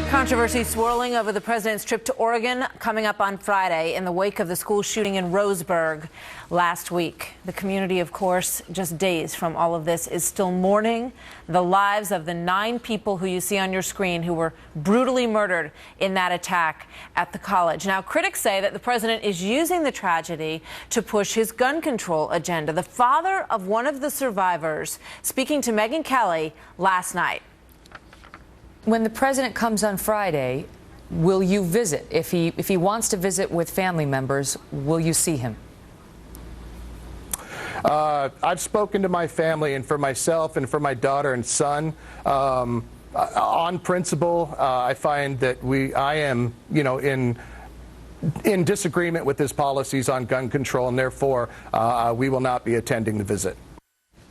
Controversy swirling over the president's trip to Oregon coming up on Friday in the wake of the school shooting in Roseburg last week. The community, of course, just days from all of this, is still mourning the lives of the 9 people who you see on your screen who were brutally murdered in that attack at the college. Now, critics say that the president is using the tragedy to push his gun control agenda. The father of one of the survivors speaking to Megyn Kelly last night. When the president comes on Friday, will you visit? If he wants to visit with family members, will you see him? I've spoken to my family, and for myself and for my daughter and son, on principle, I find that I am, in disagreement with his policies on gun control, and therefore we will not be attending the visit.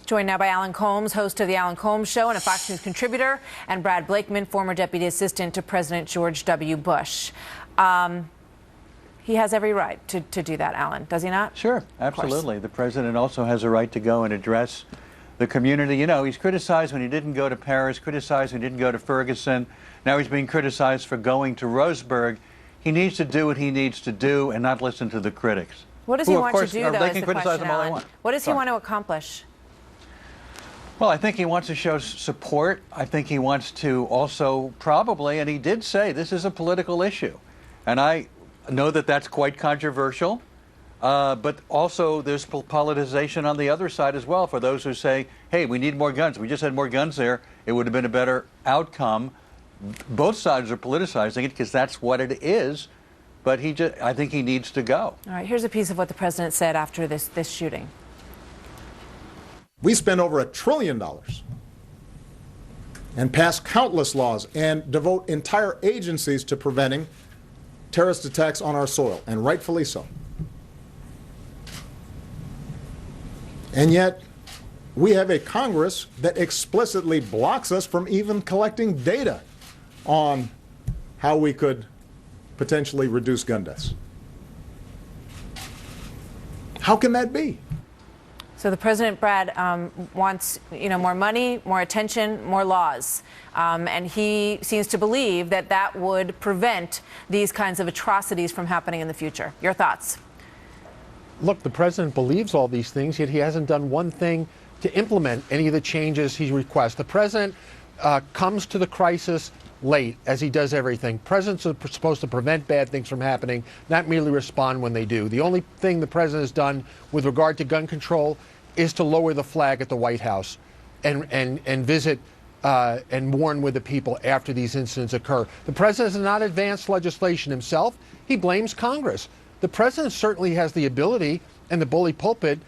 Joined now by Alan Colmes, host of The Alan Colmes Show and a Fox News contributor, and Brad Blakeman, former deputy assistant to President George W. Bush. He has every right to do that, Alan, does he not? Sure, absolutely. The president also has a right to go and address the community. You know, he's criticized when he didn't go to Paris, criticized when he didn't go to Ferguson. Now he's being criticized for going to Roseburg. He needs to do what he needs to do and not listen to the critics. What does he want to do, though, they can criticize him all they want. What does he want to accomplish? Well, I think he wants to show support. I think he wants to also probably, and he did say, this is a political issue. And I know that that's quite controversial, but also there's politicization on the other side as well for those who say, hey, we need more guns. We just had more guns there. It would have been a better outcome. Both sides are politicizing it because that's what it is. But I think he needs to go. All right, here's a piece of what the president said after this shooting. We spend over $1 trillion and pass countless laws and devote entire agencies to preventing terrorist attacks on our soil, and rightfully so. And yet, we have a Congress that explicitly blocks us from even collecting data on how we could potentially reduce gun deaths. How can that be? So the president, Brad, wants more money, more attention, more laws, and he seems to believe that that would prevent these kinds of atrocities from happening in the future. Your thoughts? Look, the president believes all these things, yet he hasn't done one thing to implement any of the changes he requests. The president comes to the crisis late, as he does everything. Presidents are supposed to prevent bad things from happening, not merely respond when they do. The only thing the president has done with regard to gun control is to lower the flag at the White House and visit and mourn with the people after these incidents occur. The president has not advanced legislation himself. He blames Congress. The president certainly has the ability and the bully pulpit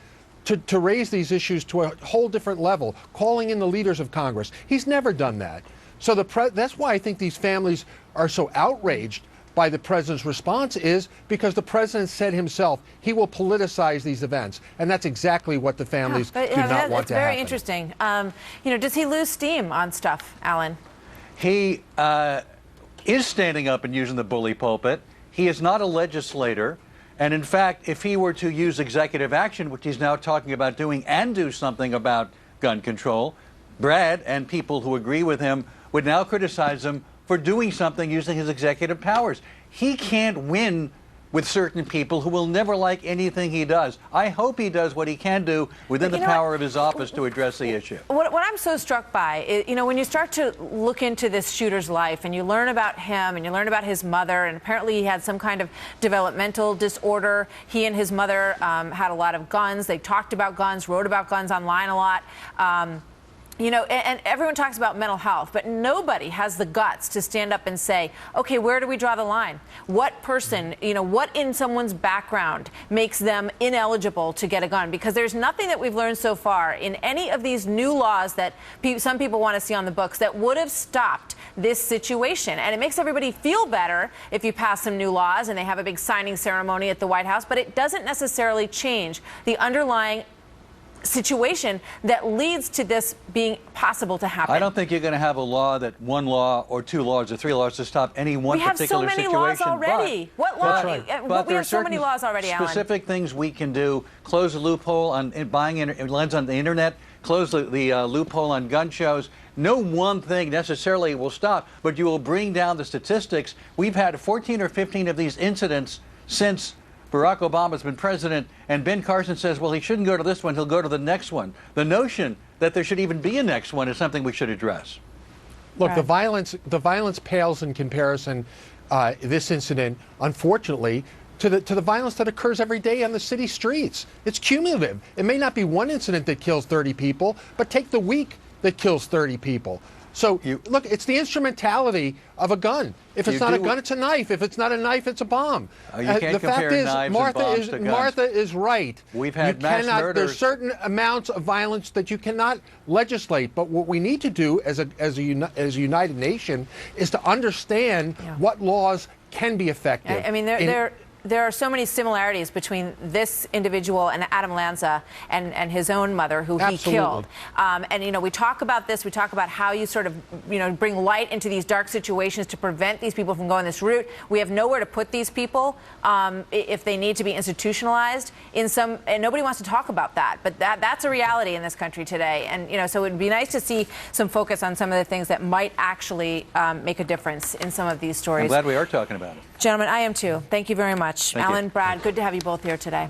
to raise these issues to a whole different level, calling in the leaders of Congress. He's never done that. So that's why I think these families are so outraged by the president's response, is because the president said himself he will politicize these events, and that's exactly what the families do not want to happen. It's very interesting. Does he lose steam on stuff, Alan? He is standing up and using the bully pulpit. He is not a legislator. And in fact, if he were to use executive action, which he's now talking about doing, and do something about gun control, Brad and people who agree with him would now criticize him for doing something using his executive powers. He can't win with certain people who will never like anything he does. I hope he does what he can do within the power of his office to address the issue. What I'm so struck by is, when you start to look into this shooter's life and you learn about him and you learn about his mother, and apparently he had some kind of developmental disorder. He and his mother had a lot of guns. They talked about guns, wrote about guns online a lot. And everyone talks about mental health, but nobody has the guts to stand up and say, okay, where do we draw the line? What person, what in someone's background makes them ineligible to get a gun? Because there's nothing that we've learned so far in any of these new laws that some people want to see on the books that would have stopped this situation. And it makes everybody feel better if you pass some new laws and they have a big signing ceremony at the White House, but it doesn't necessarily change the underlying situation that leads to this being possible to happen. I don't think you're going to have a law that one law or two laws or three laws to stop any one particular situation. We have so many laws already. What law? We have so many laws already, Alan. Specific things we can do. Close the loophole on buying lens on the internet. Close the loophole on gun shows. No one thing necessarily will stop, but you will bring down the statistics. We've had 14 or 15 of these incidents since Barack Obama's been president, and Ben Carson says, well, he shouldn't go to this one, he'll go to the next one. The notion that there should even be a next one is something we should address. Look, the violence pales in comparison, this incident, unfortunately, to the violence that occurs every day on the city streets. It's cumulative. It may not be one incident that kills 30 people, but take the week that kills 30 people. So, look, it's the instrumentality of a gun. If it's not a gun, it's a knife. If it's not a knife, it's a bomb. You can't the fact compare is, knives and bombs to guns. Martha is right. We've had mass murders. There's certain amounts of violence that you cannot legislate. But what we need to do as a united nation is to understand what laws can be effective. I mean, there are so many similarities between this individual and Adam Lanza and his own mother, who he killed. And, you know, we talk about this. We talk about how you sort of, you know, bring light into these dark situations to prevent these people from going this route. We have nowhere to put these people if they need to be institutionalized in some, and nobody wants to talk about that. But that's a reality in this country today. And, you know, so it would be nice to see some focus on some of the things that might actually make a difference in some of these stories. I'm glad we are talking about it. Gentlemen, I am too. Thank you very much. Thank you. Alan, Brad, good to have you both here today.